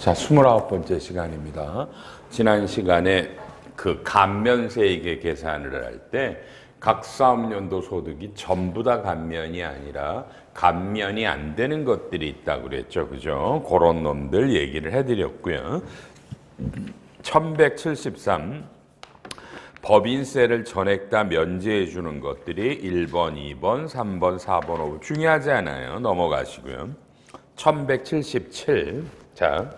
자, 29번째 시간입니다. 지난 시간에 그 감면세액의 계산을 할 때 각 사업연도 소득이 전부 다 감면이 아니라 감면이 안 되는 것들이 있다고 그랬죠. 그죠? 그런 놈들 얘기를 해드렸고요. 1173 법인세를 전액 다 면제해 주는 것들이 1번, 2번, 3번, 4번, 5번 중요하지 않아요. 넘어가시고요. 1177 자,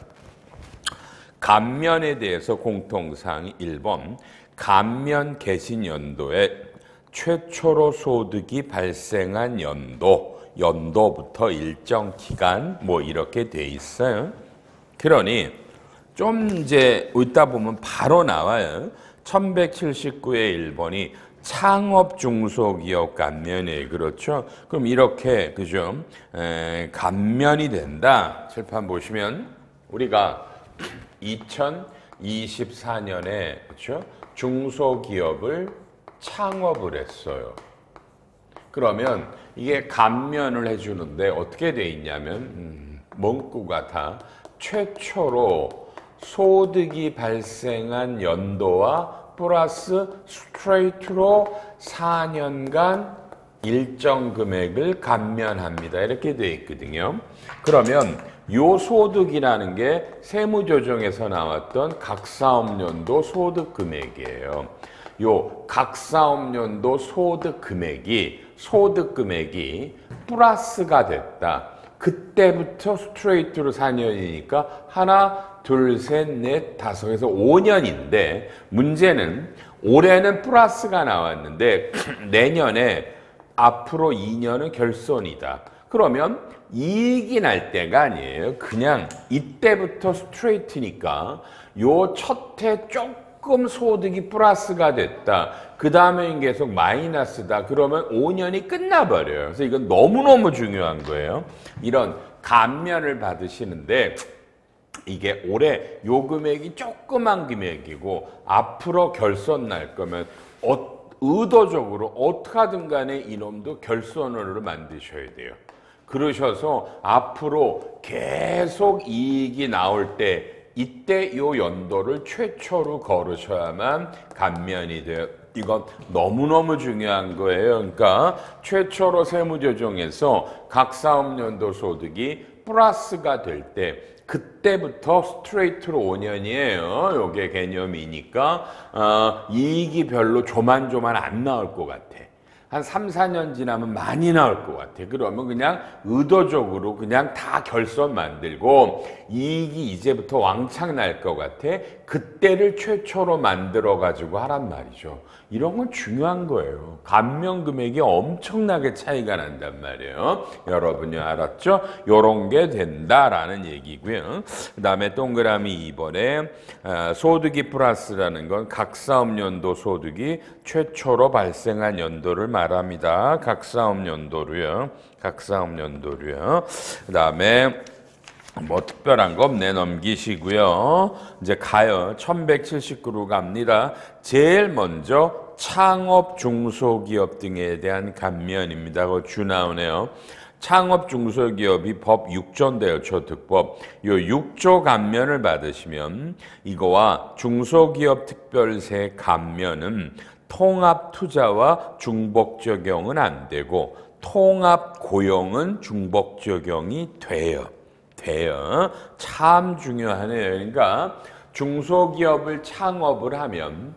감면에 대해서 공통사항이 1번 감면 개시 연도에 최초로 소득이 발생한 연도부터 일정 기간 뭐 이렇게 돼 있어요. 그러니 좀 이제 있다 보면 바로 나와요. 1179의 1번이 창업 중소기업 감면이 그렇죠. 그럼 이렇게 그죠? 감면이 된다. 칠판 보시면 우리가 2024년에 그렇죠? 중소기업을 창업을 했어요. 그러면 이게 감면을 해주는데 어떻게 돼 있냐면 문구가 다 최초로 소득이 발생한 연도와 플러스 스트레이트로 4년간 일정 금액을 감면합니다. 이렇게 돼 있거든요. 그러면 요 소득이라는 게 세무조정에서 나왔던 각 사업연도 소득 금액이에요. 요 각 사업연도 소득 금액이 플러스가 됐다. 그때부터 스트레이트로 4년이니까 하나, 둘, 셋, 넷, 다섯에서 5년인데 문제는 올해는 플러스가 나왔는데 내년에 앞으로 2년은 결손이다. 그러면 이익이 날 때가 아니에요. 그냥 이때부터 스트레이트니까 요 첫 해 조금 소득이 플러스가 됐다. 그 다음에 계속 마이너스다. 그러면 5년이 끝나버려요. 그래서 이건 너무너무 중요한 거예요. 이런 감면을 받으시는데 이게 올해 요 금액이 조그만 금액이고 앞으로 결손 날 거면 의도적으로 어떻게 하든 간에 이놈도 결손으로 만드셔야 돼요. 그러셔서 앞으로 계속 이익이 나올 때 이때 요 연도를 최초로 걸으셔야만 감면이 돼요. 이건 너무너무 중요한 거예요. 그러니까 최초로 세무조정에서 각 사업연도 소득이 플러스가 될 때 그때부터 스트레이트로 5년이에요. 요게 개념이니까 이익이 별로 조만조만 안 나올 것 같아. 한 3, 4년 지나면 많이 나올 것 같아. 그러면 그냥 의도적으로 그냥 다 결손 만들고 이익이 이제부터 왕창 날 것 같아. 그때를 최초로 만들어가지고 하란 말이죠. 이런 건 중요한 거예요. 감면 금액이 엄청나게 차이가 난단 말이에요. 여러분이 알았죠? 요런 게 된다라는 얘기고요. 그 다음에 동그라미 2번에 소득이 플러스라는 건 각 사업연도 소득이 최초로 발생한 연도를 말합니다. 각 사업연도로요. 그 다음에 뭐 특별한 거 없네. 넘기시고요. 이제 가요. 1179로 갑니다. 제일 먼저 창업 중소기업 등에 대한 감면입니다. 그 주 나오네요. 창업 중소기업이 법 6조인데요. 초특법. 요 6조 감면을 받으시면 이거와 중소기업 특별세 감면은 통합 투자와 중복 적용은 안 되고 통합 고용은 중복 적용이 돼요. 참 중요하네요. 그러니까 중소기업을 창업을 하면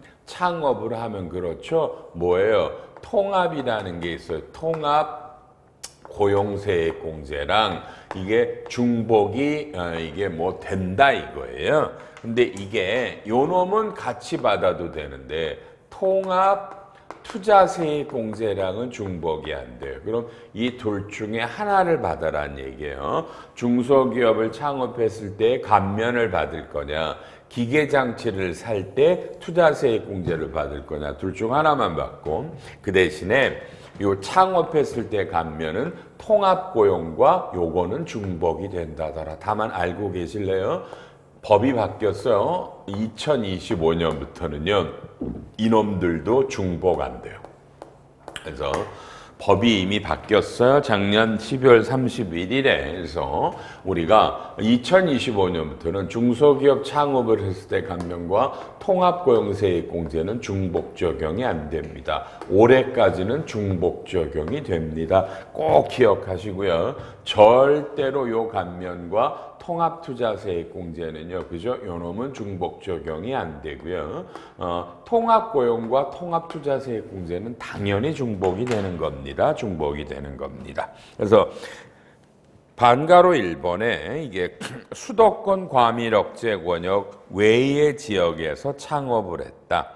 그렇죠. 뭐예요? 통합이라는 게 있어요. 통합 고용세액 공제랑 이게 중복이 이게 뭐 된다 이거예요. 근데 이게 요 놈은 같이 받아도 되는데 통합 투자세액 공제량은 중복이 안 돼요. 그럼 이 둘 중에 하나를 받아라는 얘기예요. 중소기업을 창업했을 때 감면을 받을 거냐, 기계장치를 살 때 투자세액 공제를 받을 거냐, 둘 중 하나만 받고 그 대신에 요 창업했을 때 감면은 통합고용과 요거는 중복이 된다더라. 다만 알고 계실래요? 법이 바뀌었어요. 2025년부터는요. 이놈들도 중복 안 돼요. 그래서 법이 이미 바뀌었어요. 작년 12월 31일에. 그래서 우리가 2025년부터는 중소기업 창업을 했을 때 감면과 통합고용세액공제는 중복 적용이 안 됩니다. 올해까지는 중복 적용이 됩니다. 꼭 기억하시고요. 절대로 요 감면과 통합투자세액공제는요, 그죠? 요놈은 중복 적용이 안 되고요. 통합고용과 통합투자세액공제는 당연히 중복이 되는 겁니다. 중복이 되는 겁니다. 그래서 반가로 1번에 이게 수도권 과밀 억제 권역 외의 지역에서 창업을 했다.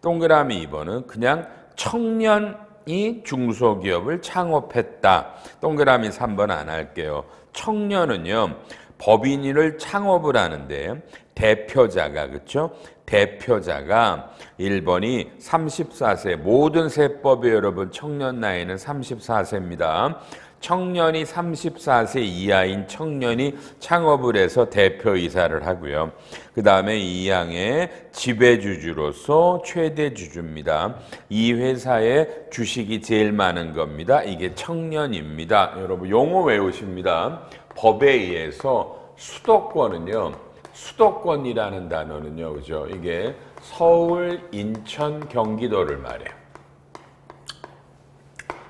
동그라미 2번은 그냥 청년이 중소기업을 창업했다. 동그라미 3번 안 할게요. 청년은요, 법인을 창업을 하는데 대표자가, 그렇죠? 대표자가 1번이 34세, 모든 세법에 여러분 청년 나이는 34세입니다. 청년이 34세 이하인 청년이 창업을 해서 대표이사를 하고요. 그 다음에 이 항의 지배주주로서 최대주주입니다. 이 회사의 주식이 제일 많은 겁니다. 이게 청년입니다. 여러분 용어 외우십니다. 법에 의해서 수도권은요, 수도권이라는 단어는요, 그죠? 이게 서울, 인천, 경기도를 말해요.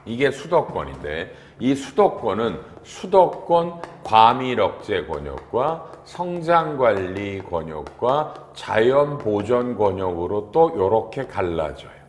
이게 수도권인데, 이 수도권은 수도권 과밀 억제 권역과 성장관리 권역과 자연보전 권역으로 또 이렇게 갈라져요.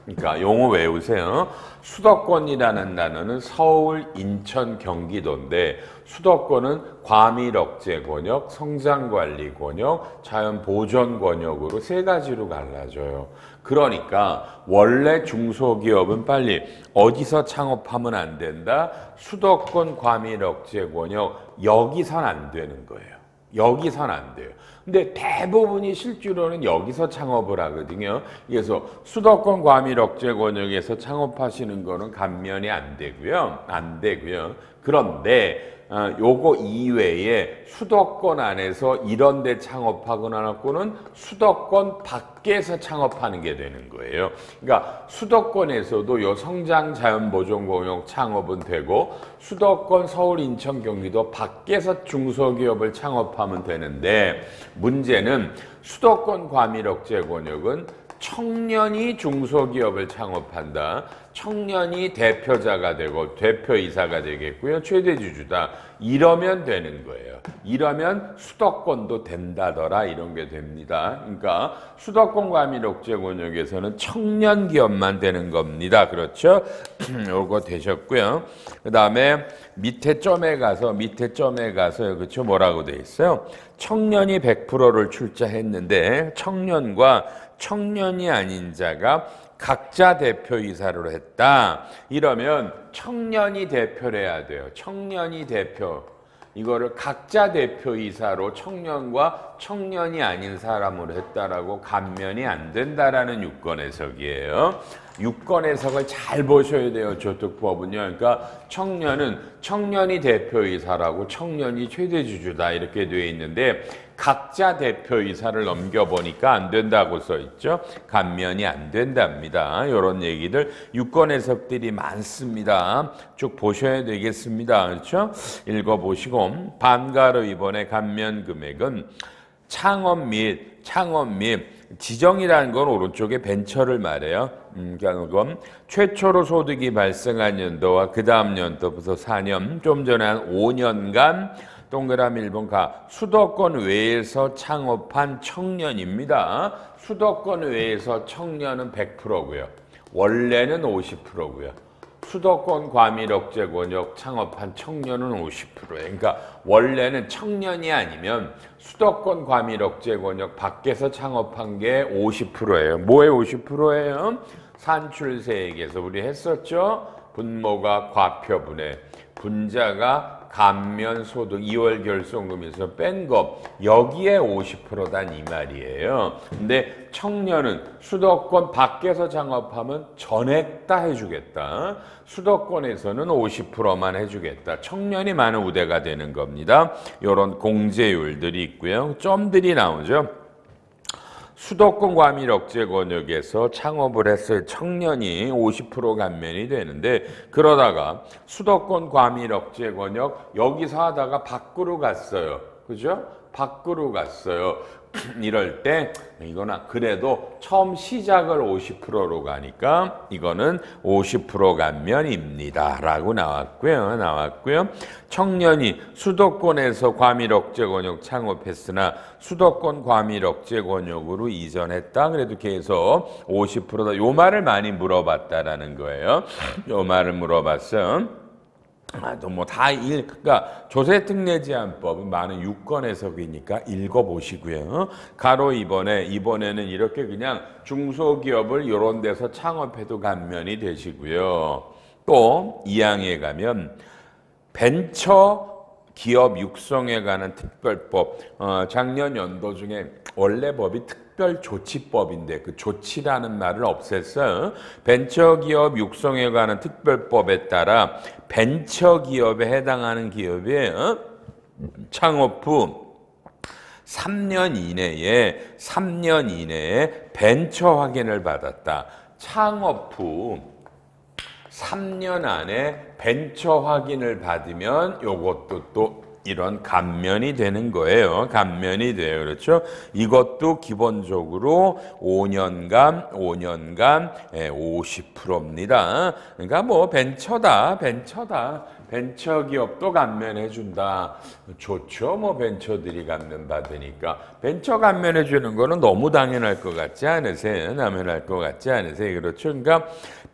그러니까 용어 외우세요. 수도권이라는 단어는 서울, 인천, 경기도인데 수도권은 과밀 억제 권역, 성장관리 권역, 자연보전 권역으로 세 가지로 갈라져요. 그러니까 원래 중소기업은 빨리 어디서 창업하면 안 된다? 수도권 과밀 억제 권역, 여기선 안 되는 거예요. 여기선 안 돼요. 근데 대부분이 실제로는 여기서 창업을 하거든요. 그래서 수도권 과밀 억제 권역에서 창업하시는 거는 감면이 안 되고요. 안 되고요. 그런데 요거 이외에 수도권 안에서 이런 데 창업하거나 하고는 수도권 밖에서 창업하는 게 되는 거예요. 그러니까 수도권에서도 요 성장 자연보존 공역 창업은 되고 수도권 서울, 인천, 경기도 밖에서 중소기업을 창업하면 되는데 문제는 수도권 과밀 억제 권역은 청년이 중소기업을 창업한다. 청년이 대표자가 되고 대표이사가 되겠고요. 최대주주다. 이러면 되는 거예요. 이러면 수도권도 된다더라. 이런 게 됩니다. 그러니까 수도권 과밀 억제 권역에서는 청년 기업만 되는 겁니다. 그렇죠? 요거 되셨고요. 그 다음에 밑에 점에 가서 그렇죠? 뭐라고 돼 있어요? 청년이 100%를 출자했는데 청년과 청년이 아닌 자가 각자 대표이사를 했다. 이러면 청년이 대표를 해야 돼요. 청년이 대표. 이거를 각자 대표이사로 청년과 청년이 아닌 사람으로 했다라고 감면이 안 된다라는 유권 해석이에요. 유권 해석을 잘 보셔야 돼요. 저특법은요. 그러니까 청년은 청년이 대표이사라고 청년이 최대주주다 이렇게 되어 있는데 각자 대표이사를 넘겨보니까 안 된다고 써있죠. 감면이 안 된답니다. 이런 얘기들 유권 해석들이 많습니다. 쭉 보셔야 되겠습니다. 그렇죠? 읽어보시고 반가로 이번에 감면 금액은 창업 및 지정이라는 건 오른쪽에 벤처를 말해요. 그건 최초로 소득이 발생한 연도와 그 다음 연도부터 4년, 좀 전에 한 5년간 동그라미 1번 가 수도권 외에서 창업한 청년입니다. 수도권 외에서 청년은 100%고요. 원래는 50%고요. 수도권 과밀 억제 권역 창업한 청년은 50%예요. 그러니까 원래는 청년이 아니면 수도권 과밀 억제 권역 밖에서 창업한 게 50%예요. 뭐에 50%예요? 산출세액에서 우리 했었죠? 분모가 과표분해, 분자가 감면 소득 2월 결손금에서 뺀 거 여기에 50%단 이 말이에요. 근데 청년은 수도권 밖에서 창업하면 전액 다 해주겠다. 수도권에서는 50%만 해주겠다. 청년이 많은 우대가 되는 겁니다. 이런 공제율들이 있고요. 점들이 나오죠. 수도권 과밀 억제 권역에서 창업을 했을 청년이 50% 감면이 되는데 그러다가 수도권 과밀 억제 권역 여기서 하다가 밖으로 갔어요. 그죠? 밖으로 갔어요. 이럴 때 이거나 그래도 처음 시작을 50%로 가니까 이거는 50% 감면입니다 라고 나왔고요. 청년이 수도권에서 과밀 억제 권역 창업했으나 수도권 과밀 억제 권역으로 이전했다. 그래도 계속 50%다. 요 말을 많이 물어봤다라는 거예요. 요 말을 물어봤어. 그러니까 조세특례제한법은 많은 유권 해석이니까 읽어보시고요. 가로 이번에는 이렇게 그냥 중소기업을 이런 데서 창업해도 감면이 되시고요. 또 2항에 가면 벤처 기업 육성에 관한 특별법, 작년 연도 중에 원래 법이 특별조치법인데 그 조치라는 말을 없앴어요. 벤처기업 육성에 관한 특별법에 따라 벤처기업에 해당하는 기업의 창업 후 3년 이내에 벤처 확인을 받았다. 창업 후 3년 안에 벤처 확인을 받으면 요것도 또 이런 감면이 되는 거예요. 감면이 돼요. 그렇죠? 이것도 기본적으로 5년간 50%입니다. 그러니까 뭐 벤처다. 벤처 기업도 감면해 준다. 좋죠. 뭐 벤처들이 감면 받으니까. 벤처 감면해 주는 거는 너무 당연할 것 같지 않으세요? 당연할 것 같지 않으세요? 그렇죠? 그러니까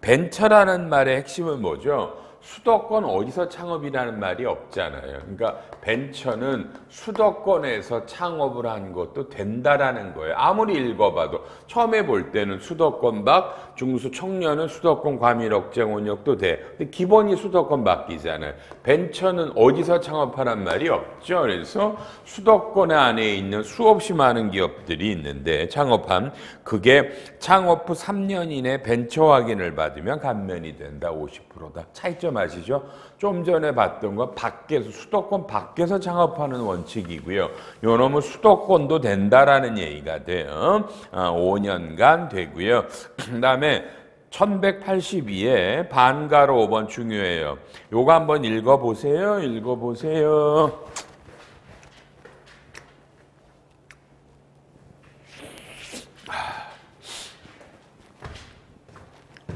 벤처라는 말의 핵심은 뭐죠? 수도권 어디서 창업이라는 말이 없잖아요. 그러니까 벤처는 수도권에서 창업을 한 것도 된다라는 거예요. 아무리 읽어봐도 처음에 볼 때는 수도권 밖, 중수 청년은 수도권 과밀 억제 권역도 돼. 근데 기본이 수도권 밖이잖아요. 벤처는 어디서 창업하란 말이 없죠. 그래서 수도권 안에 있는 수없이 많은 기업들이 있는데 창업한 그게 창업 후 3년 이내 벤처 확인을 받으면 감면이 된다. 50%다. 차이점 아시죠? 좀 전에 봤던 건 밖에서 수도권 밖에서 창업하는 원칙이고요. 요놈은 수도권도 된다라는 얘기가 돼요. 5년간 되고요. 그다음에 1182에 반가로 5번 중요해요. 요거 한번 읽어보세요.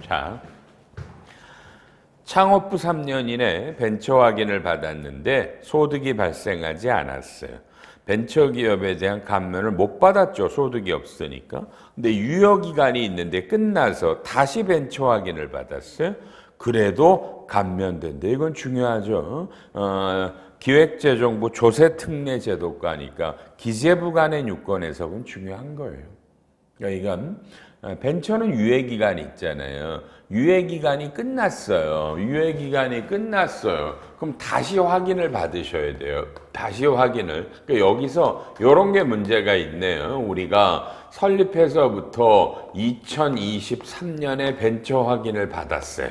자, 창업 후 3년 이내 벤처 확인을 받았는데 소득이 발생하지 않았어요. 벤처기업에 대한 감면을 못 받았죠. 소득이 없으니까. 근데 유효기간이 있는데 끝나서 다시 벤처 확인을 받았어요. 그래도 감면된다. 이건 중요하죠. 기획재정부 조세특례제도과니까 기재부 간의 유권 해석은 중요한 거예요. 그러니까 이건 벤처는 유예기간이 있잖아요. 유예기간이 끝났어요. 그럼 다시 확인을 받으셔야 돼요. 다시 확인을. 그러니까 여기서 이런 게 문제가 있네요. 우리가 설립해서부터 2023년에 벤처 확인을 받았어요.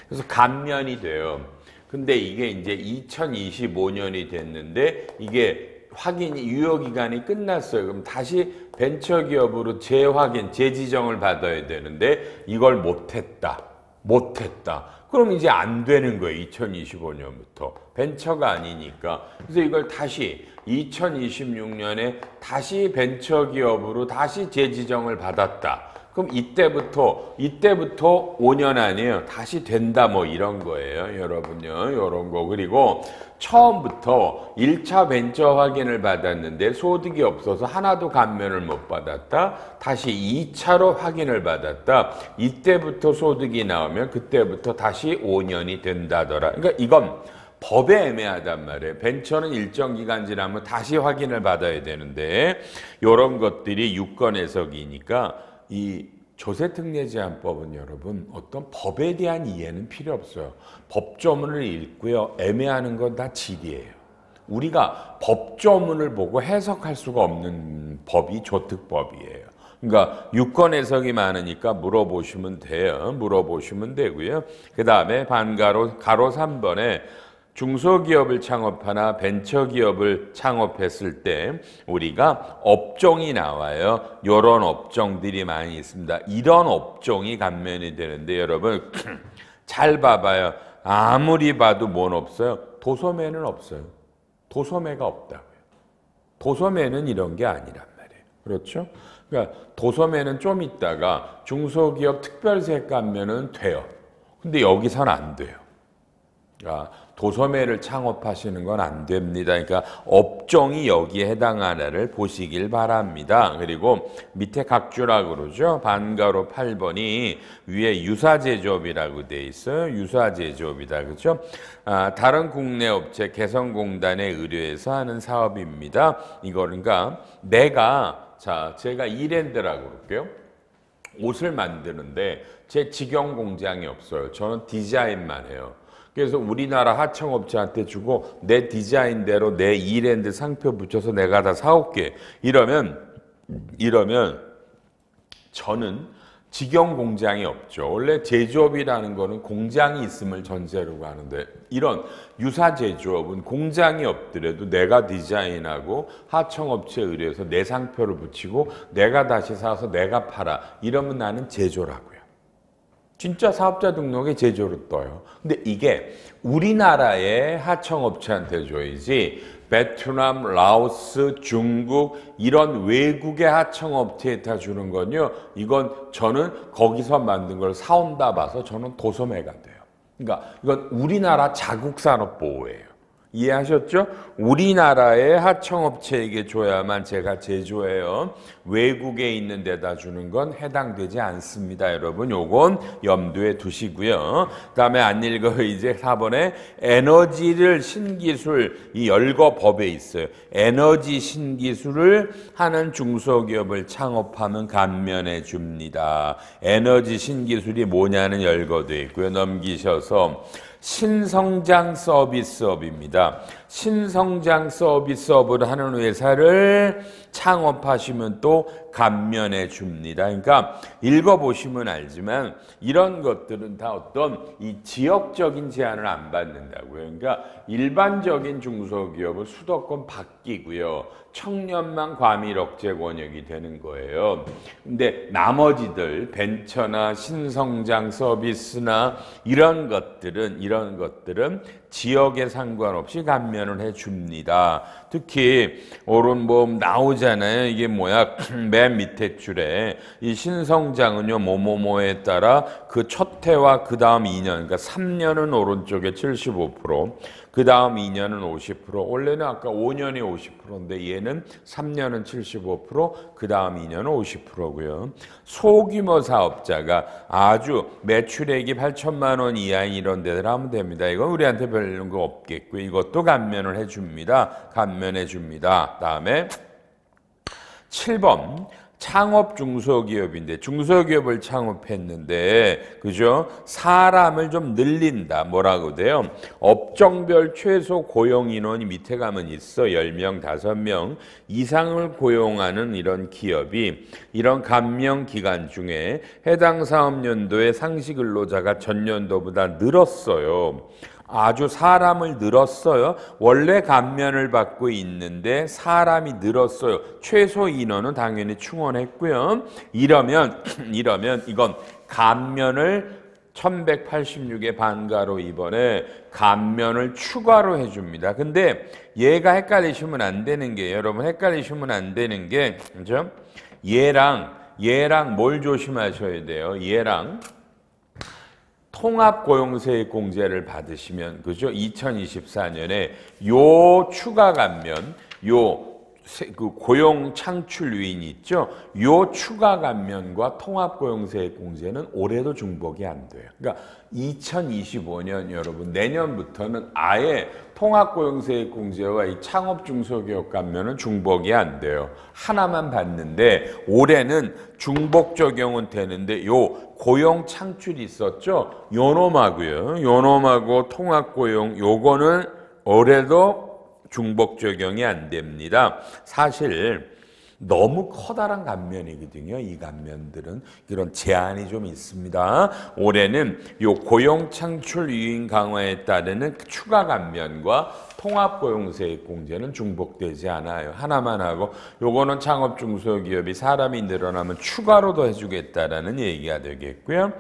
그래서 감면이 돼요. 근데 이게 이제 2025년이 됐는데 이게 확인이 유효기간이 끝났어요. 그럼 다시 벤처기업으로 재확인, 재지정을 받아야 되는데 이걸 못했다. 그럼 이제 안 되는 거예요. 2025년부터. 벤처가 아니니까. 그래서 이걸 다시 2026년에 다시 벤처기업으로 다시 재지정을 받았다. 그럼 이때부터 5년 아니에요. 다시 된다 뭐 이런 거예요. 여러분요. 이런 거. 그리고 처음부터 1차 벤처 확인을 받았는데 소득이 없어서 하나도 감면을 못 받았다. 다시 2차로 확인을 받았다. 이때부터 소득이 나오면 그때부터 다시 5년이 된다더라. 그러니까 이건 법에 애매하단 말이에요. 벤처는 일정 기간 지나면 다시 확인을 받아야 되는데 이런 것들이 유권 해석이니까 이 조세특례제한법은 여러분 어떤 법에 대한 이해는 필요 없어요. 법조문을 읽고요. 애매하는 건 다 지리예요. 우리가 법조문을 보고 해석할 수가 없는 법이 조특법이에요. 그러니까 유권 해석이 많으니까 물어보시면 돼요. 물어보시면 되고요. 그 다음에 가로 3번에 중소기업을 창업하나 벤처기업을 창업했을 때 우리가 업종이 나와요. 이런 업종들이 많이 있습니다. 이런 업종이 감면이 되는데 여러분 잘 봐봐요. 아무리 봐도 뭔 없어요? 도소매는 없어요. 도소매가 없다고요. 도소매는 이런 게 아니란 말이에요. 그렇죠? 그러니까 도소매는 좀 있다가 중소기업 특별세 감면은 돼요. 근데 여기선 안 돼요. 그러니까 도소매를 창업하시는 건 안 됩니다. 그러니까 업종이 여기에 해당하나를 보시길 바랍니다. 그리고 밑에 각주라고 그러죠. 반가로 8번이 위에 유사제조업이라고 돼 있어요. 유사제조업이다. 그렇죠? 다른 국내 업체 개성공단에 의뢰해서 하는 사업입니다. 이거 그러니까 제가 이랜드라고 그럴게요. 옷을 만드는데 제 직영 공장이 없어요. 저는 디자인만 해요. 그래서 우리나라 하청업체한테 주고 내 디자인대로 내 이랜드 상표 붙여서 내가 다 사올게. 이러면 저는 직영 공장이 없죠. 원래 제조업이라는 거는 공장이 있음을 전제로 하는데 이런 유사 제조업은 공장이 없더라도 내가 디자인하고 하청업체에 의뢰해서 내 상표를 붙이고 내가 다시 사서 내가 팔아. 이러면 나는 제조라고요. 진짜 사업자 등록에 제조로 떠요. 근데 이게 우리나라의 하청업체한테 줘야지 베트남, 라오스, 중국 이런 외국의 하청업체에다 주는 건요. 이건 저는 거기서 만든 걸 사온다 봐서 저는 도소매가 돼요. 그러니까 이건 우리나라 자국산업보호예요. 이해하셨죠? 우리나라의 하청업체에게 줘야만 제가 제조해요. 외국에 있는 데다 주는 건 해당되지 않습니다. 여러분 요건 염두에 두시고요. 그다음에 안 읽어요. 이제 4번에 에너지를 신기술 이 열거법에 있어요. 에너지 신기술을 하는 중소기업을 창업하면 감면해 줍니다. 에너지 신기술이 뭐냐는 열거돼 있고요. 넘기셔서 신성장 서비스업입니다. 신성장 서비스업을 하는 회사를 창업하시면 또 감면해 줍니다. 그러니까 읽어보시면 알지만 이런 것들은 다 어떤 이 지역적인 제한을 안 받는다고요. 그러니까 일반적인 중소기업은 수도권 바뀌고요. 청년만 과밀 억제 권역이 되는 거예요. 근데 나머지들 벤처나 신성장 서비스나 이런 것들은 지역에 상관없이 감면을 해줍니다. 특히 오른보험 나오잖아요. 이게 뭐야? 맨 밑에 줄에 이 신성장은요 뭐뭐뭐에 따라 그 첫 해와 그 다음 2년 그러니까 3년은 오른쪽에 75%, 그 다음 2년은 50%, 원래는 아까 5년이 50%인데 얘는 3년은 75%, 그 다음 2년은 50%고요. 소규모 사업자가 아주 매출액이 8천만 원 이하인 이런 데들 하면 됩니다. 이건 우리한테 별 거 없겠고요. 이것도 감면을 해줍니다. 감면해 줍니다. 다음에 7번 창업 중소기업인데 중소기업을 창업했는데 그죠? 사람을 좀 늘린다. 뭐라고 돼요? 업종별 최소 고용 인원이 밑에 가면 있어. 10명, 5명 이상을 고용하는 이런 기업이 이런 감면 기간 중에 해당 사업연도의 상시 근로자가 전년도보다 늘었어요. 아주 사람을 늘었어요. 원래 감면을 받고 있는데 사람이 늘었어요. 최소 인원은 당연히 충원했고요. 이러면 이건 감면을 1186의 반가로 이번에 감면을 추가로 해줍니다. 근데 얘가 헷갈리시면 안 되는 게 여러분 헷갈리시면 안 되는 게 그죠? 얘랑 뭘 조심하셔야 돼요? 얘랑 통합고용세액공제를 받으시면 그죠? 2024년에 요 추가 감면, 그 고용 창출 요인이 있죠? 요 추가 감면과 통합고용세액공제는 올해도 중복이 안 돼요. 그러니까 2025년 여러분 내년부터는 아예 통합고용세액공제와 이 창업중소기업 감면은 중복이 안 돼요. 하나만 받는데 올해는 중복 적용은 되는데 요 고용 창출이 있었죠? 요놈하고 통합고용 요거는 올해도 중복 적용이 안 됩니다. 사실 너무 커다란 감면이거든요. 이 감면들은 이런 제한이 좀 있습니다. 올해는 요 고용 창출 유인 강화에 따르는 추가 감면과 통합고용세액 공제는 중복되지 않아요. 하나만 하고 요거는 창업 중소기업이 사람이 늘어나면 추가로 더 해주겠다라는 얘기가 되겠고요.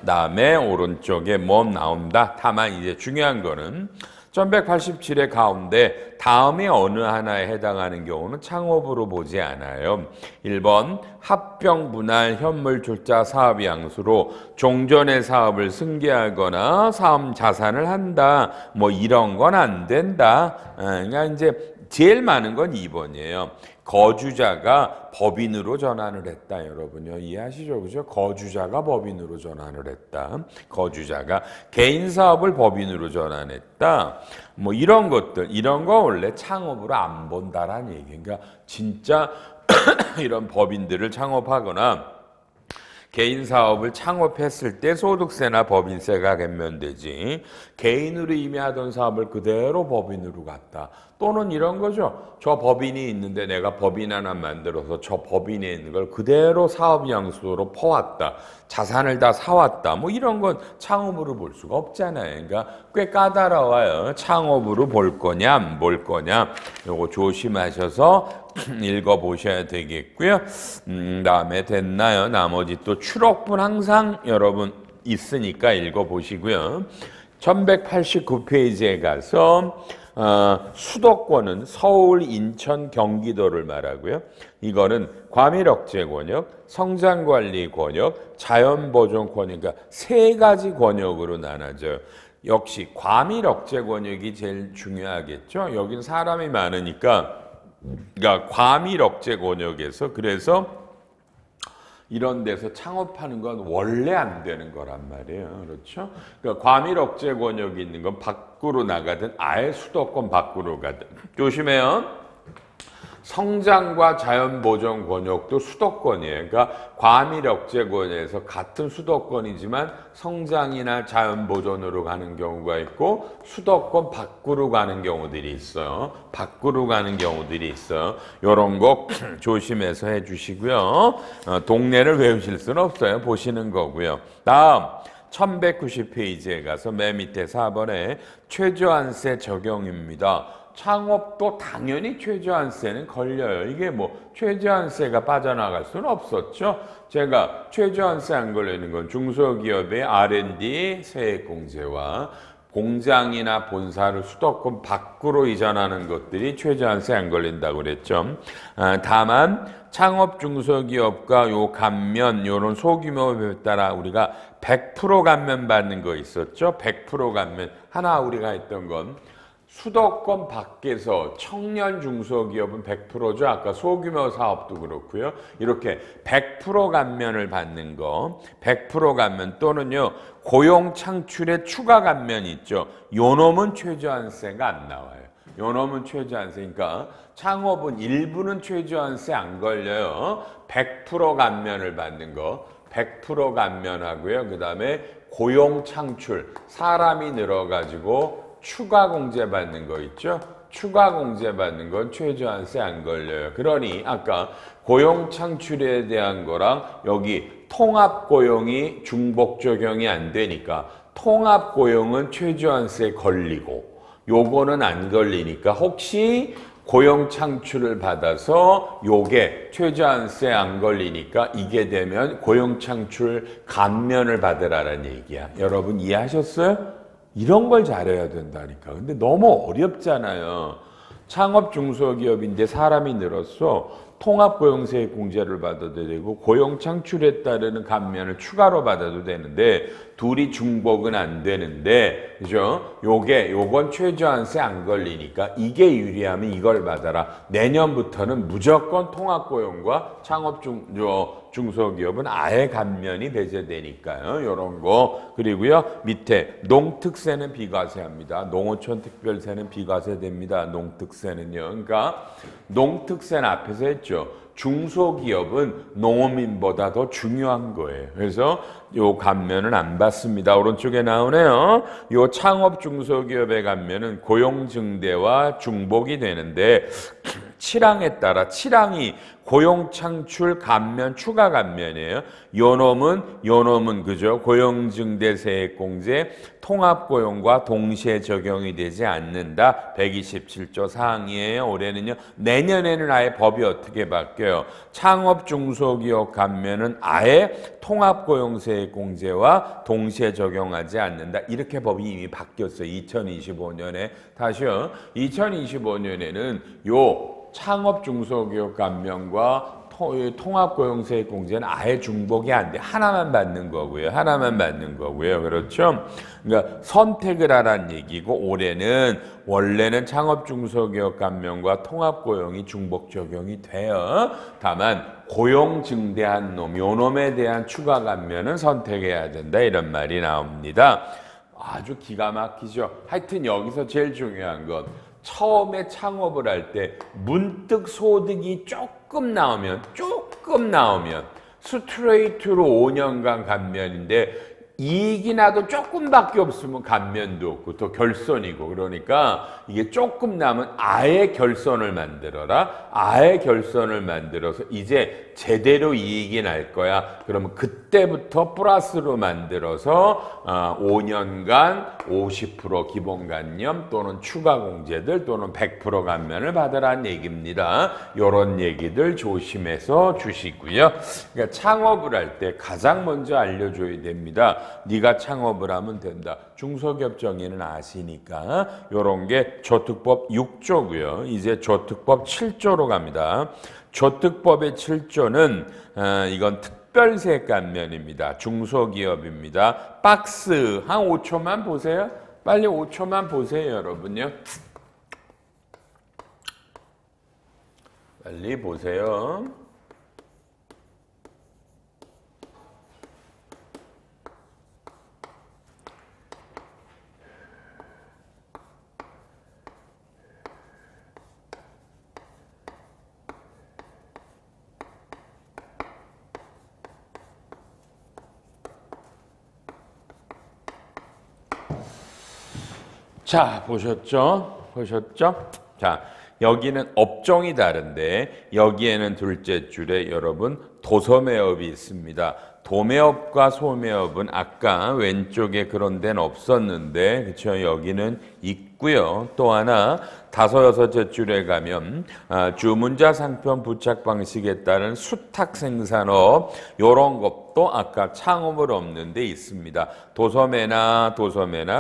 다음에 오른쪽에 뭐 나온다. 다만 이제 중요한 거는 1187의 가운데 다음에 어느 하나에 해당하는 경우는 창업으로 보지 않아요. 1번 합병 분할 현물 출자 사업 양수로 종전의 사업을 승계하거나 사업 자산을 한다. 뭐 이런 건 안 된다. 그러니까 이제 제일 많은 건 2번이에요. 거주자가 법인으로 전환을 했다. 여러분요. 이해하시죠? 그죠? 거주자가 법인으로 전환을 했다. 거주자가 개인 사업을 법인으로 전환했다. 뭐 이런 것들, 이런 거 원래 창업으로 안 본다라는 얘기. 그러니까 진짜 이런 법인들을 창업하거나 개인 사업을 창업했을 때 소득세나 법인세가 감면되지 개인으로 이미 하던 사업을 그대로 법인으로 갔다. 또는 이런 거죠. 저 법인이 있는데 내가 법인 하나 만들어서 저 법인에 있는 걸 그대로 사업 양수로 퍼왔다. 자산을 다 사왔다. 뭐 이런 건 창업으로 볼 수가 없잖아요. 그러니까 꽤 까다로워요. 창업으로 볼 거냐 안 볼 거냐. 요거 조심하셔서 읽어보셔야 되겠고요. 다음에 됐나요? 나머지 또 추록분 항상 여러분 있으니까 읽어보시고요. 1189페이지에 가서 수도권은 서울, 인천, 경기도를 말하고요. 이거는 과밀억제 권역, 성장관리 권역, 자연보존 권역, 그러니까 세 가지 권역으로 나눠져요. 역시 과밀억제 권역이 제일 중요하겠죠. 여긴 사람이 많으니까 그러니까 과밀억제 권역에서 그래서 이런 데서 창업하는 건 원래 안 되는 거란 말이에요. 그렇죠? 그러니까 과밀억제 권역이 있는 건 밖으로 나가든 아예 수도권 밖으로 가든 조심해요. 성장과 자연보존 권역도 수도권이에요. 그러니까 과밀억제 권역에서 같은 수도권이지만 성장이나 자연보존으로 가는 경우가 있고 수도권 밖으로 가는 경우들이 있어요. 밖으로 가는 경우들이 있어요. 이런 거 조심해서 해주시고요. 동네를 외우실 수는 없어요. 보시는 거고요. 다음 1190페이지에 가서 맨 밑에 4번에 최저한세 적용입니다. 창업도 당연히 최저한세는 걸려요. 이게 뭐 최저한세가 빠져나갈 수는 없었죠. 제가 최저한세 안 걸리는 건 중소기업의 R&D 세액공제와 공장이나 본사를 수도권 밖으로 이전하는 것들이 최저한세 안 걸린다고 그랬죠. 다만 창업 중소기업과 요 감면, 요런 소규모에 따라 우리가 100% 감면 받는 거 있었죠. 100% 감면. 하나 우리가 했던 건 수도권 밖에서 청년 중소기업은 100%죠. 아까 소규모 사업도 그렇고요. 이렇게 100% 감면을 받는 거, 100% 감면 또는요 고용 창출의 추가 감면이 있죠. 요 놈은 최저한세가 안 나와요. 요 놈은 최저한세니까 창업은 일부는 최저한세 안 걸려요. 100% 감면을 받는 거, 100% 감면하고요. 그 다음에 고용 창출, 사람이 늘어가지고 추가 공제 받는 거 있죠? 추가 공제 받는 건 최저한세 안 걸려요. 그러니 아까 고용 창출에 대한 거랑 여기 통합 고용이 중복 적용이 안 되니까 통합 고용은 최저한세 걸리고 요거는 안 걸리니까 혹시 고용 창출을 받아서 요게 최저한세 안 걸리니까 이게 되면 고용 창출 감면을 받으라는 얘기야. 여러분 이해하셨어요? 이런 걸 잘해야 된다니까. 근데 너무 어렵잖아요. 창업 중소기업인데 사람이 늘었어. 통합고용세액 공제를 받아도 되고 고용 창출에 따르는 감면을 추가로 받아도 되는데 둘이 중복은 안 되는데 그죠? 요건 최저한세 안 걸리니까 이게 유리하면 이걸 받아라. 내년부터는 무조건 통합고용과 창업 중소기업은 아예 감면이 배제되니까요. 요런 거. 그리고요. 밑에 농특세는 비과세합니다. 농어촌 특별세는 비과세됩니다. 농특세는요. 그러니까 농특세는 앞에서 했죠. 중소기업은 농어민보다 더 중요한 거예요. 그래서 요 감면은 안 받습니다. 오른쪽에 나오네요. 요 창업 중소기업의 감면은 고용 증대와 중복이 되는데 7항에 따라 7항이 고용창출 감면 추가 감면이에요. 요놈은 그죠? 고용증대세액공제 통합고용과 동시에 적용이 되지 않는다. 127조 사항이에요. 올해는요. 내년에는 아예 법이 어떻게 바뀌어요? 창업 중소기업 감면은 아예 통합고용세액공제와 동시에 적용하지 않는다. 이렇게 법이 이미 바뀌었어요. 2025년에. 다시요. 2025년에는 요 창업 중소기업 감면과 통합고용세액공제는 아예 중복이 안 돼. 하나만 받는 거고요. 하나만 받는 거고요. 그렇죠? 그러니까 선택을 하라는 얘기고 올해는 원래는 창업 중소기업 감면과 통합고용이 중복 적용이 돼요. 다만 고용 증대한 놈, 요 놈에 대한 추가 감면은 선택해야 된다. 이런 말이 나옵니다. 아주 기가 막히죠. 하여튼 여기서 제일 중요한 건 처음에 창업을 할 때 문득 소득이 조금 나오면 스트레이트로 5년간 감면인데 이익이 나도 조금밖에 없으면 감면도 없고 또 결손이고 그러니까 이게 조금 나면 아예 결손을 만들어라. 아예 결손을 만들어서 이제 제대로 이익이 날 거야. 그러면 그때부터 플러스로 만들어서 5년간 50% 기본감면 또는 추가 공제들 또는 100% 감면을 받으라는 얘기입니다. 이런 얘기들 조심해서 주시고요. 그러니까 창업을 할 때 가장 먼저 알려줘야 됩니다. 네가 창업을 하면 된다. 중소기업 정의는 아시니까 이런 게 조특법 6조고요. 이제 조특법 7조로 갑니다. 조특법의 7조는 이건 특별세 감면입니다. 중소기업입니다. 박스 한 5초만 보세요. 빨리 5초만 보세요, 여러분요. 빨리 보세요. 자, 보셨죠? 자, 여기는 업종이 다른데 여기에는 둘째 줄에 여러분 도소매업이 있습니다. 도매업과 소매업은 아까 왼쪽에 그런 데는 없었는데 그렇죠? 여기는 있고요. 또 하나 다섯 여섯째 줄에 가면 주문자 상품 부착 방식에 따른 수탁 생산업 이런 것도 아까 창업을 없는 데 있습니다. 도소매나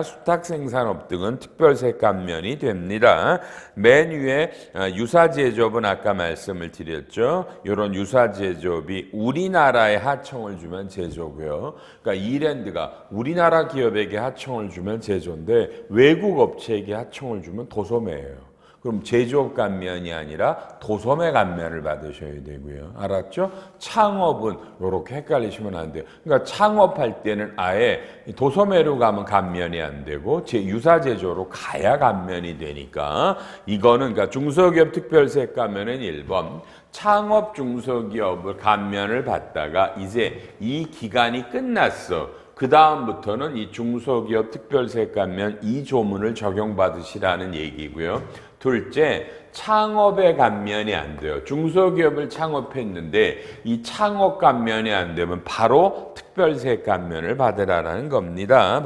수탁 생산업 등은 특별세 감면이 됩니다. 맨 위에 유사제조업은 아까 말씀을 드렸죠. 이런 유사제조업이 우리나라에 하청을 주면 제조고요. 그러니까 이랜드가 우리나라 기업에게 하청을 주면 제조인데 외국 업체에게 하청을 주면 도소매예요. 그럼 제조업 감면이 아니라 도소매 감면을 받으셔야 되고요. 알았죠? 창업은 이렇게 헷갈리시면 안 돼요. 그러니까 창업할 때는 아예 도소매로 가면 감면이 안 되고 유사제조로 가야 감면이 되니까 이거는 그러니까 중소기업 특별세 감면은 1번 창업 중소기업을 감면을 받다가 이제 이 기간이 끝났어. 그 다음부터는 이 중소기업 특별세 감면 이 조문을 적용받으시라는 얘기고요. 둘째, 창업의 감면이 안 돼요. 중소기업을 창업했는데 이 창업 감면이 안 되면 바로 특별세 감면을 받으라는 겁니다.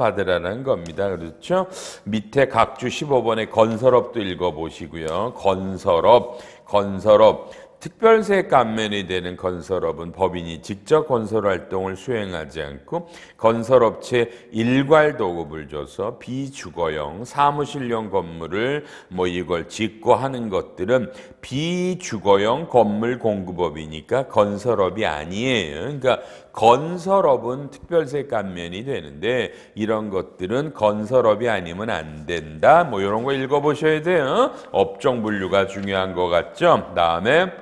그렇죠? 밑에 각주 15번의 건설업도 읽어보시고요. 건설업. 특별세 감면이 되는 건설업은 법인이 직접 건설활동을 수행하지 않고 건설업체 일괄도급을 줘서 비주거용 사무실용 건물을 이걸 짓고 하는 것들은 비주거용 건물 공급업이니까 건설업이 아니에요. 그러니까 건설업은 특별세 감면이 되는데 이런 것들은 건설업이 아니면 안 된다. 이런 거 읽어보셔야 돼요. 업종 분류가 중요한 것 같죠? 다음에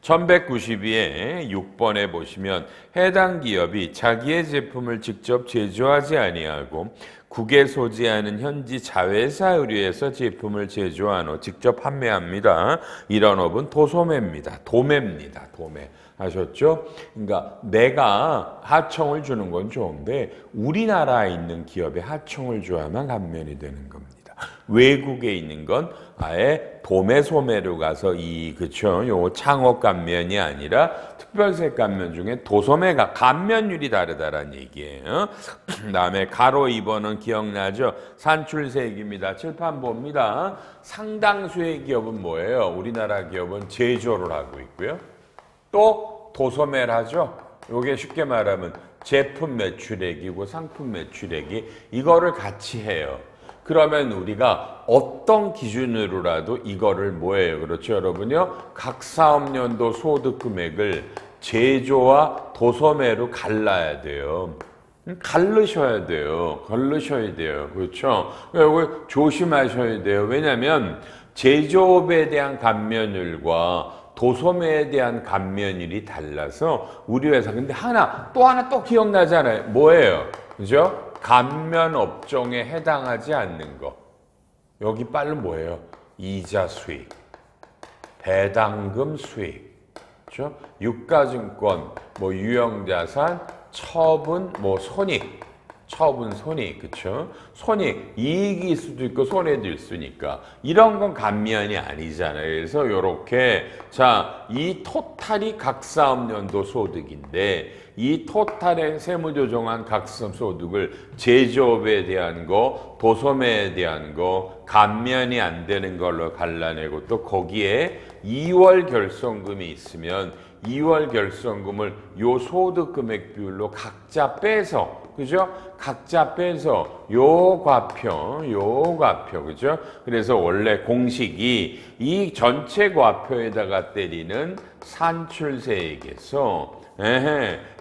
1192에 6번에 보시면 해당 기업이 자기의 제품을 직접 제조하지 아니하고 국에 소지하는 현지 자회사 의뢰에서 제품을 제조한 후 직접 판매합니다. 이런 업은 도소매입니다. 도매입니다. 아셨죠? 그러니까 내가 하청을 주는 건 좋은데 우리나라에 있는 기업에 하청을 줘야만 감면이 되는 겁니다. 외국에 있는 건 아예 도매소매로 가서 그쵸? 요 창업 감면이 아니라 특별색 감면 중에 도소매가 감면율이 다르다라는 얘기예요. 그다음에 가로 2번은 기억나죠? 산출세액입니다. 칠판 봅니다. 상당수의 기업은 뭐예요? 우리나라 기업은 제조를 하고 있고요. 또 도소매를 하죠. 요게 쉽게 말하면 제품 매출액이고 상품 매출액이 이거를 같이 해요. 그러면 우리가 어떤 기준으로라도 이거를 뭐예요? 그렇죠, 여러분요? 각 사업연도 소득 금액을 제조와 도소매로 갈라야 돼요. 갈르셔야 돼요. 걸르셔야 돼요. 그렇죠? 이거 조심하셔야 돼요. 왜냐하면 제조업에 대한 감면율과 도소매에 대한 감면율이 달라서 우리 회사 근데 또 하나 또 기억나잖아요. 뭐예요? 그죠? 감면 업종에 해당하지 않는 거. 여기 빨리 뭐예요? 이자 수익, 배당금 수익, 그렇죠? 유가증권, 뭐 유형자산, 처분, 뭐 손익, 처분 손익, 그렇죠? 손익, 이익일 수도 있고 손해도 있으니까 이런 건 감면이 아니잖아요. 그래서 요렇게 이 토탈이 각 사업연도 소득인데 이 토탈의 세무조정한 각 사업소득을 제조업에 대한 거, 도소매에 대한 거, 감면이 안 되는 걸로 갈라내고 또 거기에 2월 결손금이 있으면 2월 결손금을 요 소득 금액 비율로 각자 빼서 그죠? 각자 빼서 요 과표, 그죠? 그래서 원래 공식이 이 전체 과표에다가 때리는 산출세액에서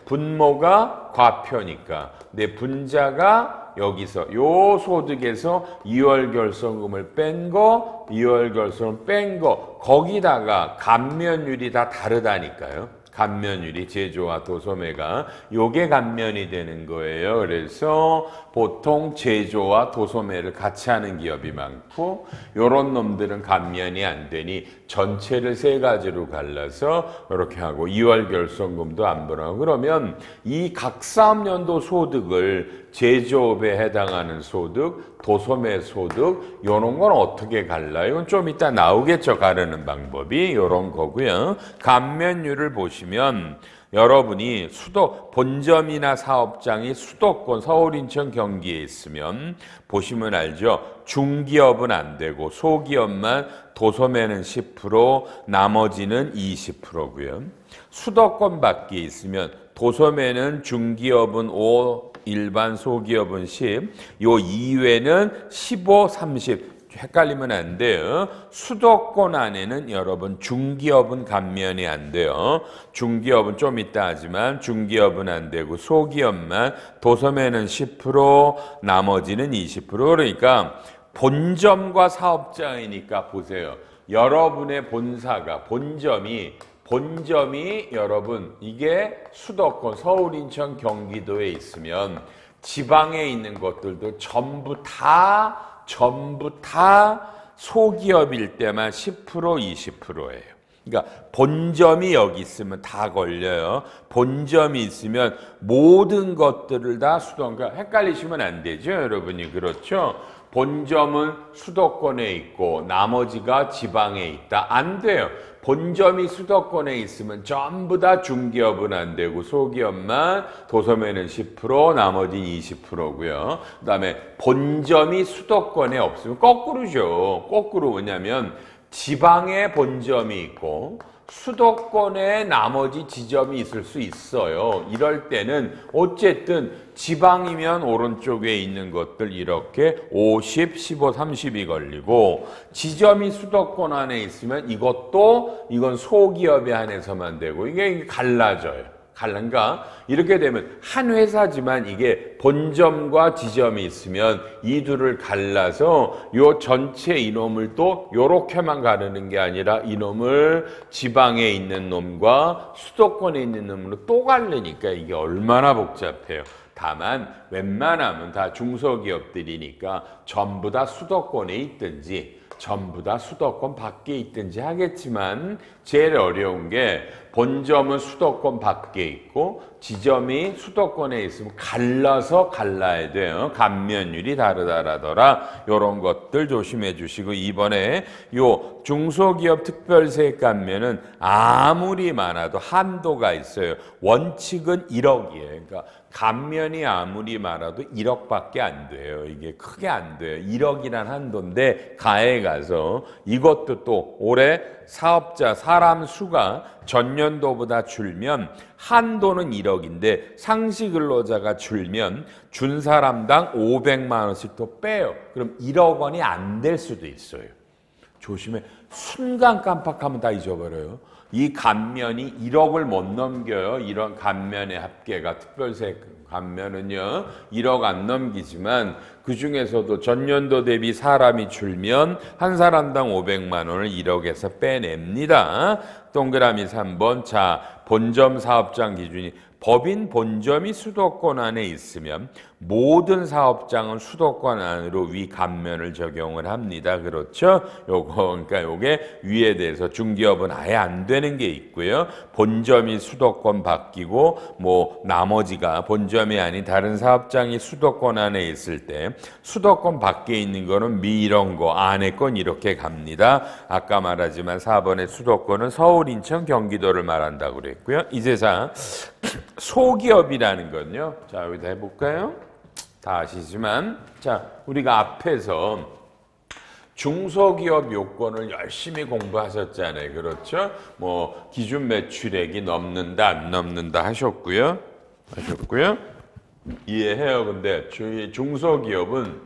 분모가 과표니까 내 분자가 여기서 요 소득에서 2월 결손금을 뺀 거, 2월 결손을 뺀 거 거기다가 감면율이 다 다르다니까요. 감면율이 제조와 도소매가 요게 감면이 되는 거예요. 그래서 보통 제조와 도소매를 같이 하는 기업이 많고 요런 놈들은 감면이 안 되니 전체를 세 가지로 갈라서 이렇게 하고 2월 결손금도 안 벌어요. 그러면 이 각 사업연도 소득을 제조업에 해당하는 소득, 도소매 소득 요런 건 어떻게 갈라요? 이건 좀 이따 나오겠죠. 가르는 방법이 요런 거고요. 감면율을 보시면 여러분이 본점이나 사업장이 수도권, 서울, 인천, 경기에 있으면 보시면 알죠. 중기업은 안 되고 소기업만 도소매는 10%, 나머지는 20%고요. 수도권 밖에 있으면 도소매는 중기업은 5, 일반 소기업은 10, 요 이외는 15, 30. 헷갈리면 안 돼요. 수도권 안에는 여러분 중기업은 감면이 안 돼요. 중기업은 좀 이따 하지만 중기업은 안 되고 소기업만 도소매는 10%, 나머지는 20%. 그러니까 본점과 사업장이니까 보세요. 여러분의 본사가 본점이 여러분 이게 수도권 서울, 인천, 경기도에 있으면 지방에 있는 것들도 전부 다 소기업일 때만 10%, 20%예요. 그러니까 본점이 여기 있으면 다 걸려요. 본점이 있으면 모든 것들을 다 그러니까 헷갈리시면 안 되죠, 여러분이. 그렇죠? 본점은 수도권에 있고 나머지가 지방에 있다. 안 돼요. 본점이 수도권에 있으면 전부 다 중기업은 안 되고 소기업만 도소매는 10%, 나머지는 20%고요. 그다음에 본점이 수도권에 없으면 거꾸로죠. 거꾸로 뭐냐면 지방에 본점이 있고 수도권에 나머지 지점이 있을 수 있어요. 이럴 때는 어쨌든 지방이면 오른쪽에 있는 것들 이렇게 50, 15, 30이 걸리고 지점이 수도권 안에 있으면 이건 소기업에 한해서만 되고 이게 갈라져요. 갈란가? 이렇게 되면 한 회사지만 이게 본점과 지점이 있으면 이 둘을 갈라서 요 전체 이놈을 또 요렇게만 가르는 게 아니라 이놈을 지방에 있는 놈과 수도권에 있는 놈으로 또 갈르니까 이게 얼마나 복잡해요. 다만 웬만하면 다 중소기업들이니까 전부 다 수도권에 있든지 전부 다 수도권 밖에 있든지 하겠지만 제일 어려운 게 본점은 수도권 밖에 있고 지점이 수도권에 있으면 갈라서 갈라야 돼요. 감면율이 다르다라더라. 이런 것들 조심해 주시고 이번에 요 중소기업 특별세 감면은 아무리 많아도 한도가 있어요. 원칙은 1억이에요. 그러니까 감면이 아무리 많아도 1억밖에 안 돼요. 이게 크게 안 돼요. 1억이란 한도인데 가에 가서 이것도 또 올해 사업자 사람 수가 전년도보다 줄면 한도는 1억인데 상시 근로자가 줄면 준 사람당 500만 원씩 또 빼요. 그럼 1억 원이 안 될 수도 있어요. 조심해. 순간 깜빡하면 다 잊어버려요. 이 감면이 1억을 못 넘겨요. 이런 감면의 합계가 특별세 감면은요 1억 안 넘기지만 그중에서도 전년도 대비 사람이 줄면 한 사람당 500만 원을 1억에서 빼냅니다. 동그라미 3번. 자, 본점 사업장 기준이 법인 본점이 수도권 안에 있으면 모든 사업장은 수도권 안으로 위 감면을 적용을 합니다. 그렇죠? 그러니까 요게 위에 대해서 중기업은 아예 안 되는 게 있고요. 본점이 수도권 바뀌고 뭐 나머지가 본점이 아닌 다른 사업장이 수도권 안에 있을 때 수도권 밖에 있는 거는 미 이런 거 안에 건 이렇게 갑니다. 아까 말하지만 4번의 수도권은 서울, 인천, 경기도를 말한다고 그랬고요. 이제 자 소기업이라는 건요. 자, 여기다 해볼까요? 다 아시지만, 자, 우리가 앞에서 중소기업 요건을 열심히 공부하셨잖아요. 그렇죠? 뭐, 기준 매출액이 넘는다, 안 넘는다 하셨고요. 이해해요. 근데 중소기업은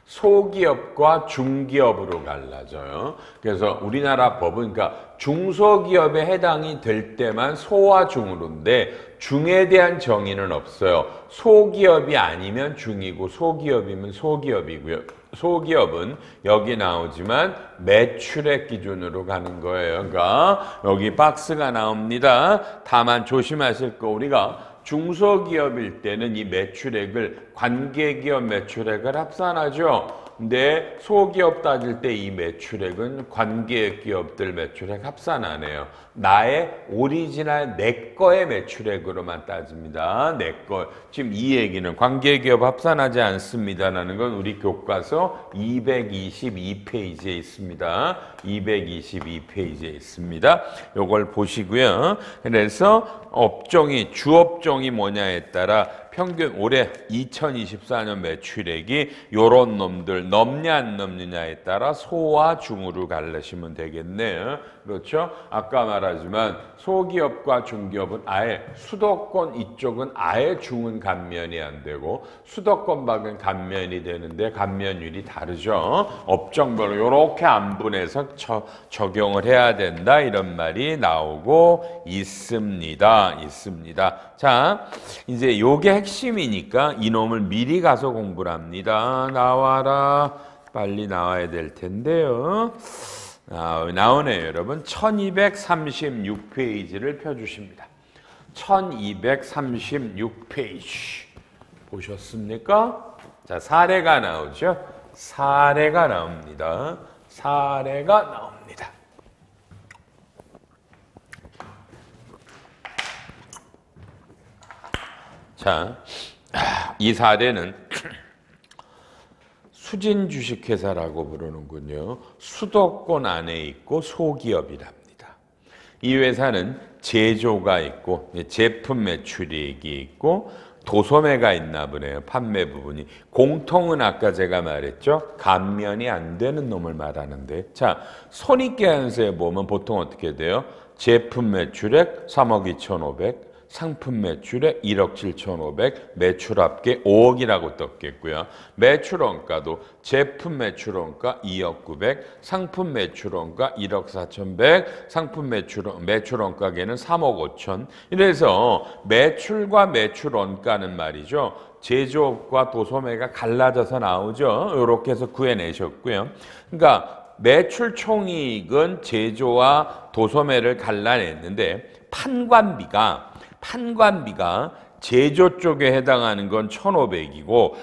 소기업과 중기업으로 갈라져요. 그래서 우리나라 법은 그러니까 중소기업에 해당이 될 때만 소와 중으로인데 중에 대한 정의는 없어요. 소기업이 아니면 중이고 소기업이면 소기업이고요. 소기업은 여기 나오지만 매출액 기준으로 가는 거예요. 그러니까 여기 박스가 나옵니다. 다만 조심하실 거 우리가 중소기업일 때는 이 매출액을 관계기업 매출액을 합산하죠. 근데 소기업 따질 때 이 매출액은 관계기업들 매출액 합산 안 해요. 나의 오리지널 내 거의 매출액으로만 따집니다. 내 거. 지금 이 얘기는 관계기업 합산하지 않습니다라는 건 우리 교과서 222페이지에 있습니다. 222페이지에 있습니다. 요걸 보시고요. 그래서 업종이 주업종이 뭐냐에 따라 평균 올해 2024년 매출액이 요런 놈들 넘냐 안 넘느냐에 따라 소와 중으로 갈르시면 되겠네요. 그렇죠? 아까 말하지만 소기업과 중기업은 아예 수도권 이쪽은 아예 중은 감면이 안 되고 수도권 밖은 감면이 되는데 감면율이 다르죠. 업종별로 이렇게 안분해서 적용을 해야 된다 이런 말이 나오고 있습니다. 자, 이제 요게 핵심이니까 이놈을 미리 가서 공부를 합니다. 나와라. 빨리 나와야 될 텐데요. 나오네요, 여러분. 1236페이지를 펴주십니다. 1236페이지. 보셨습니까? 자, 사례가 나오죠? 사례가 나옵니다. 사례가 나옵니다. 자, 이 사례는 수진 주식회사라고 부르는군요. 수도권 안에 있고 소기업이랍니다. 이 회사는 제조가 있고 제품 매출이익이 있고 도소매가 있나 보네요. 판매 부분이. 공통은 아까 제가 말했죠. 감면이 안 되는 놈을 말하는데 자, 손익계산서에 보면 보통 어떻게 돼요? 제품 매출액 3억 2,500 상품 매출액 1억 7,500, 매출 합계 5억이라고 떴겠고요. 매출 원가도 제품 매출 원가 2억 900, 상품 매출 원가 1억 4,100, 상품 매출 원가계는 3억 5천. 이래서 매출과 매출 원가는 말이죠. 제조업과 도소매가 갈라져서 나오죠. 이렇게 해서 구해내셨고요. 그러니까 매출 총이익은 제조와 도소매를 갈라냈는데 판관비가 제조 쪽에 해당하는 건 1,500이고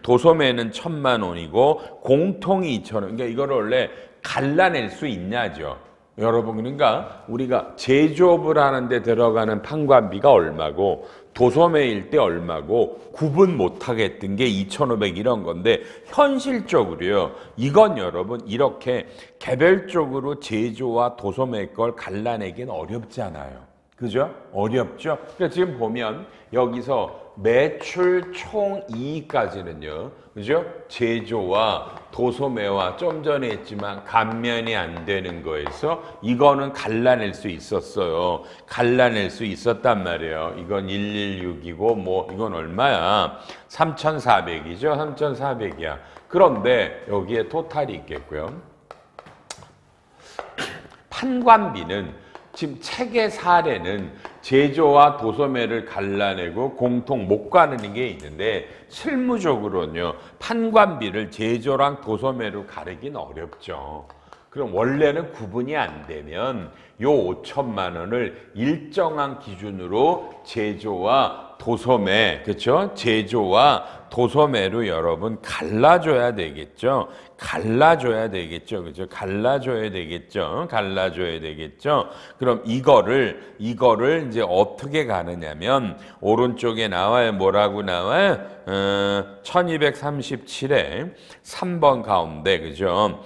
도소매는 1,000만 원이고 공통이 2,000원. 그러니까 이걸 원래 갈라낼 수 있냐죠. 여러분, 그러니까 우리가 제조업을 하는데 들어가는 판관비가 얼마고 도소매일 때 얼마고 구분 못하겠던 게 2,500 이런 건데, 현실적으로요, 이건 여러분 이렇게 개별적으로 제조와 도소매 걸 갈라내기는 어렵잖아요. 그죠? 어렵죠? 그러니까 지금 보면 여기서 매출 총 이익까지는요, 그죠? 제조와 도소매와 좀 전에 했지만 감면이 안 되는 거에서 이거는 갈라낼 수 있었어요. 갈라낼 수 있었단 말이에요. 이건 116이고 뭐 이건 얼마야? 3,400이죠? 3,400이야. 그런데 여기에 토탈이 있겠고요. 판관비는 지금 책의 사례는 제조와 도소매를 갈라내고 공통 못 가르는 게 있는데, 실무적으로는요, 판관비를 제조랑 도소매로 가르기는 어렵죠. 그럼 원래는 구분이 안 되면 요 5천만 원을 일정한 기준으로 제조와 도소매, 그렇죠? 제조와 도소매로 여러분 갈라줘야 되겠죠. 갈라줘야 되겠죠. 그죠? 갈라줘야 되겠죠. 갈라줘야 되겠죠. 그럼 이거를 이제 어떻게 가느냐면, 오른쪽에 나와요. 뭐라고 나와요? 1237에 3번 가운데, 그죠?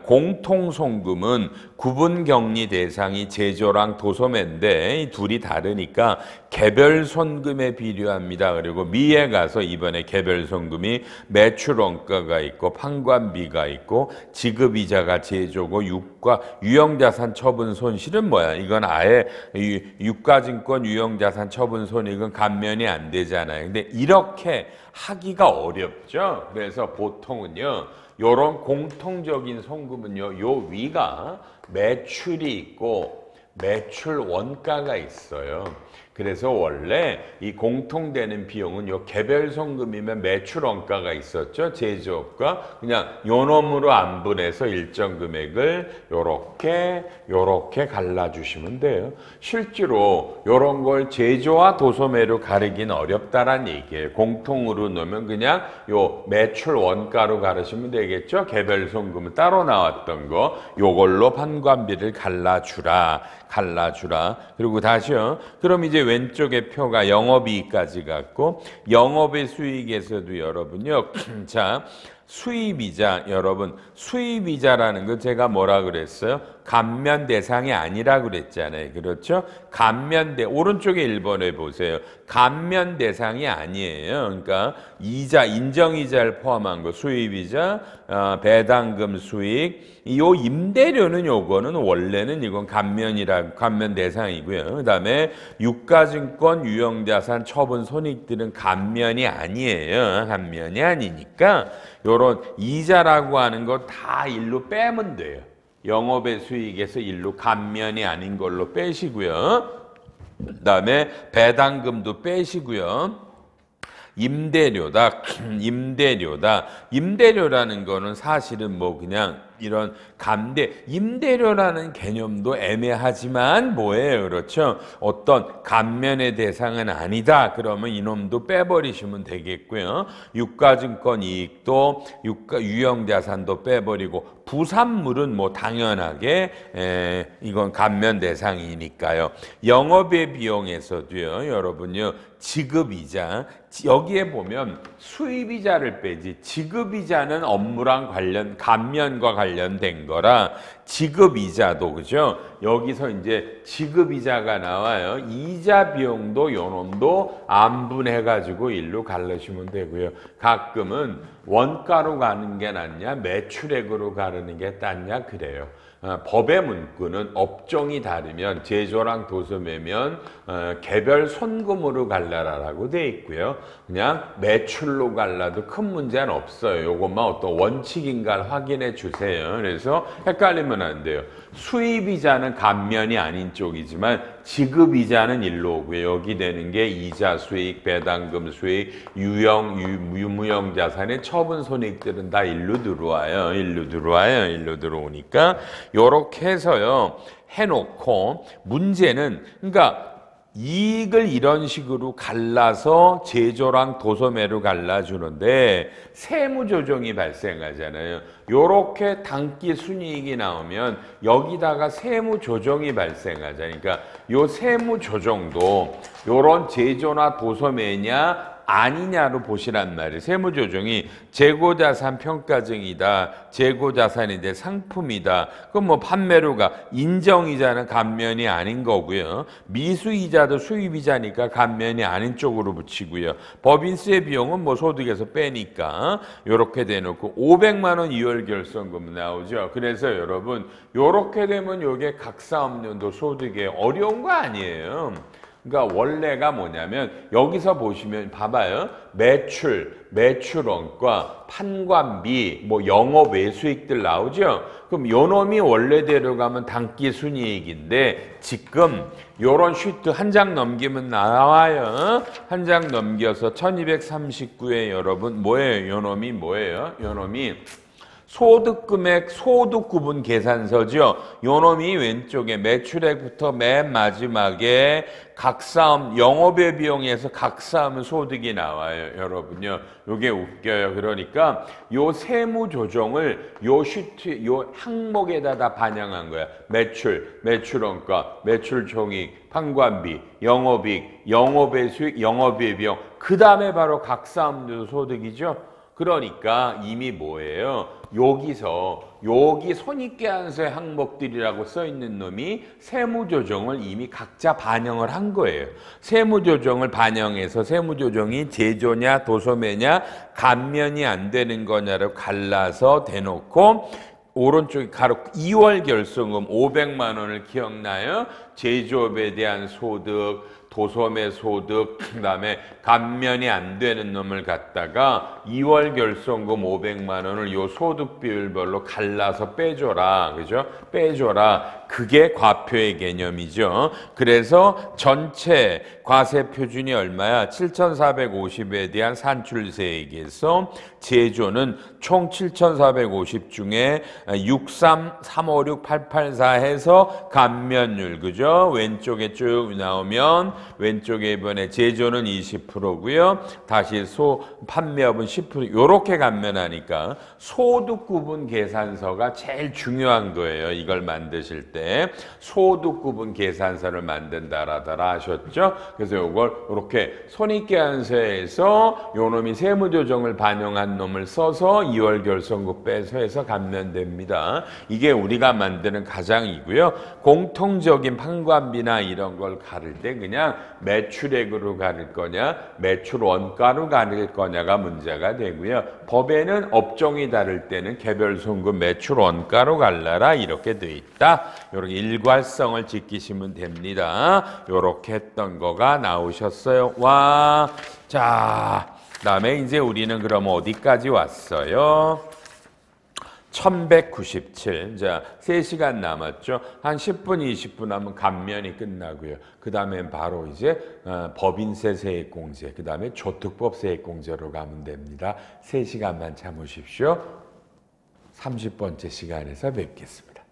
공통송금은 구분격리 대상이 제조랑 도소매인데 이 둘이 다르니까 개별손금에 비례합니다. 그리고 미에 가서 이번에 개별손금이 매출원가가 있고 판관비가 있고 지급이자가 제조고 유형자산 처분 손실은 뭐야? 이건 아예 유가증권 유형자산 처분 손익은 감면이 안 되잖아요. 근데 이렇게 하기가 어렵죠. 그래서 보통은요, 요런 공통적인 송금은요, 요 위가 매출이 있고 매출 원가가 있어요. 그래서 원래 이 공통되는 비용은 요 개별 송금이면 매출 원가가 있었죠. 제조업과 그냥 요 놈으로 안분해서 일정 금액을 요렇게 갈라주시면 돼요. 실제로 요런 걸 제조와 도소매로 가르기는 어렵다란 얘기예요. 공통으로 넣으면 그냥 요 매출 원가로 가르시면 되겠죠. 개별 송금은 따로 나왔던 거 요걸로 판관비를 갈라주라. 그리고 다시요. 그럼 이제 왼쪽에 표가 영업이익까지 갔고, 영업의 수익에서도 여러분요. 자, 수입이자, 여러분 수입이자라는 거 제가 뭐라 그랬어요? 감면 대상이 아니라 그랬잖아요. 그렇죠? 오른쪽에 1번에 보세요. 감면 대상이 아니에요. 그러니까 이자, 인정이자를 포함한 거, 수입이자, 배당금 수익, 요 임대료는 요거는 원래는 이건 감면 대상이고요. 그다음에 유가증권, 유형자산, 처분 손익들은 감면이 아니에요. 감면이 아니니까 요런 이자라고 하는 거 다 일로 빼면 돼요. 영업의 수익에서 일로 감면이 아닌 걸로 빼시고요. 그다음에 배당금도 빼시고요. 임대료다. 임대료라는 거는 사실은 뭐 그냥 이런 임대료라는 개념도 애매하지만 뭐예요? 그렇죠? 어떤 감면의 대상은 아니다. 그러면 이놈도 빼버리시면 되겠고요. 유가증권 이익도 유형자산도 빼버리고, 부산물은 뭐 당연하게 이건 감면 대상이니까요. 영업의 비용에서도요, 여러분요, 지급이자, 여기에 보면 수입이자를 빼지, 지급이자는 업무랑 감면과 관련된 거라 지급이자도, 그죠? 여기서 이제 지급이자가 나와요. 이자 비용도 요놈도 안분해가지고 일로 갈르시면 되고요. 가끔은 원가로 가는 게 낫냐, 매출액으로 가르는 게 낫냐, 그래요. 법의 문구는 업종이 다르면 제조랑 도소매면 개별 손금으로 갈라라라고 돼 있고요. 그냥 매출로 갈라도 큰 문제는 없어요. 요것만 어떤 원칙인가를 확인해 주세요. 그래서 헷갈리면 안 돼요. 수입이자는 감면이 아닌 쪽이지만 지급이자는 일로 오고요. 여기 되는 게 이자 수익, 배당금 수익, 유무형 자산의 처분 손익들은 다 일로 들어와요. 일로 들어오니까 요렇게 해서요, 해놓고, 문제는 그러니까 이익을 이런 식으로 갈라서 제조랑 도소매로 갈라주는데 세무조정이 발생하잖아요. 요렇게 단기 순이익이 나오면 여기다가 세무조정이 발생하잖아요. 그러니까 요 세무조정도 요런 제조나 도소매냐 아니냐로 보시란 말이에요. 세무조정이 재고자산 평가증이다. 재고자산인데 상품이다. 그럼 뭐 판매료가 인정이자는 감면이 아닌 거고요. 미수이자도 수입이자니까 감면이 아닌 쪽으로 붙이고요. 법인세 비용은 뭐 소득에서 빼니까 요렇게 대놓고 500만 원 2월 결손금 나오죠. 그래서 여러분 요렇게 되면 요게 각사업년도 소득에 어려운 거 아니에요. 그러니까 원래가 뭐냐면 여기서 보시면 봐봐요. 매출원가, 판관비, 뭐 영업 외수익들 나오죠. 그럼 요 놈이 원래대로 가면 단기 순이익인데 지금 요런 시트 한 장 넘기면 나와요. 한 장 넘겨서 1239에 여러분 뭐예요? 요 놈이 뭐예요? 요 놈이 소득금액 소득구분 계산서죠. 요놈이 왼쪽에 매출액부터 맨 마지막에 각사음 영업의 비용에서 각사하면 소득이 나와요. 여러분요. 요게 웃겨요. 그러니까 요 세무 조정을 요 시트 요 항목에다 다 반영한 거야. 매출원가, 매출총익, 판관비, 영업이익, 영업의 수익, 영업의 비용. 그다음에 바로 각사음도 소득이죠. 그러니까 이미 뭐예요? 여기 손익계산서의 항목들이라고 써있는 놈이 세무조정을 이미 각자 반영을 한 거예요. 세무조정을 반영해서 세무조정이 제조냐 도소매냐 감면이 안 되는 거냐를 갈라서 대놓고 오른쪽에 가로 2월 결손금 500만 원을 기억나요? 제조업에 대한 소득, 도소매 소득, 그다음에 감면이 안 되는 놈을 갖다가 2월 결손금 500만 원을 요 소득 비율별로 갈라서 빼줘라. 그죠? 빼줘라. 그게 과표의 개념이죠. 그래서 전체 과세 표준이 얼마야? 7,450에 대한 산출세액에서 제조는 총 7,450 중에 63356,884 해서 감면율, 그죠? 왼쪽에 쭉 나오면 왼쪽에 이번에 제조는 20%고요. 다시 판매업은 10% 요렇게 감면하니까 소득구분 계산서가 제일 중요한 거예요. 이걸 만드실 때 소득구분 계산서를 만든다라더라 하셨죠? 그래서 요걸 이렇게 손익계산서에서 요 놈이 세무조정을 반영한 놈을 써서 2월 결손금 빼서 해서 감면됩니다. 이게 우리가 만드는 가장이고요. 공통적인 판관비나 이런 걸 가를 때 그냥 매출액으로 가릴 거냐 매출 원가로 가릴 거냐가 문제가 되고요. 법에는 업종이 다를 때는 개별 송금 매출 원가로 갈라라 이렇게 돼 있다. 이렇게 일괄성을 지키시면 됩니다. 이렇게 했던 거가 나오셨어요. 와, 자, 그다음에 이제 우리는 그럼 어디까지 왔어요? 1197. 자, 3시간 남았죠. 한 10분, 20분 하면 감면이 끝나고요. 그 다음엔 바로 이제 법인세 세액공제, 그 다음에 조특법 세액공제로 가면 됩니다. 3시간만 참으십시오. 30번째 시간에서 뵙겠습니다.